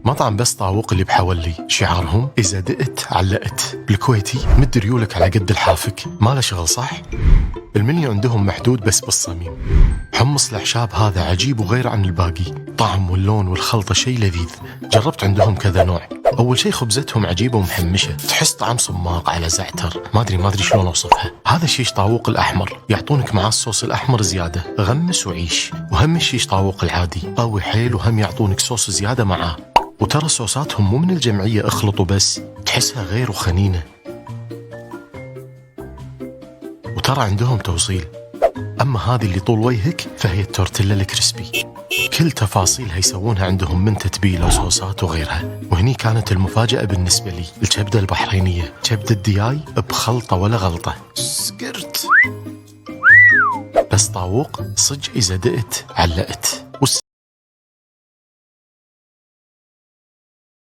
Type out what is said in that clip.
مطعم بس طاووق اللي بحولي شعارهم إذا دقت علقت. بالكويتي مد ريولك على قد الحافك، ما له شغل صح؟ المنيو عندهم محدود بس بالصميم. حمص الأعشاب هذا عجيب وغير عن الباقي، طعم واللون والخلطة شيء لذيذ. جربت عندهم كذا نوع. أول شيء خبزتهم عجيبة ومحمشة، تحس طعم صماق على زعتر، ما أدري شلون أوصفها. هذا الشيش طاووق الأحمر يعطونك معاه الصوص الأحمر زيادة، غمس وعيش. وهم الشيش طاووق العادي قوي حيل، وهم يعطونك صوص زيادة معاه. وترى صوصاتهم مو من الجمعية اخلطوا بس، تحسها غير وخنينة. وترى عندهم توصيل. أما هذه اللي طول وجهك فهي التورتيلا الكريسبي، كل تفاصيلها يسوونها عندهم من تتبيلة وصوصات وغيرها. وهني كانت المفاجأة بالنسبة لي، الكبدة البحرينية، كبدة دياي بخلطة ولا غلطة، سقرت. بس طاووق صج إذا دقت علقت.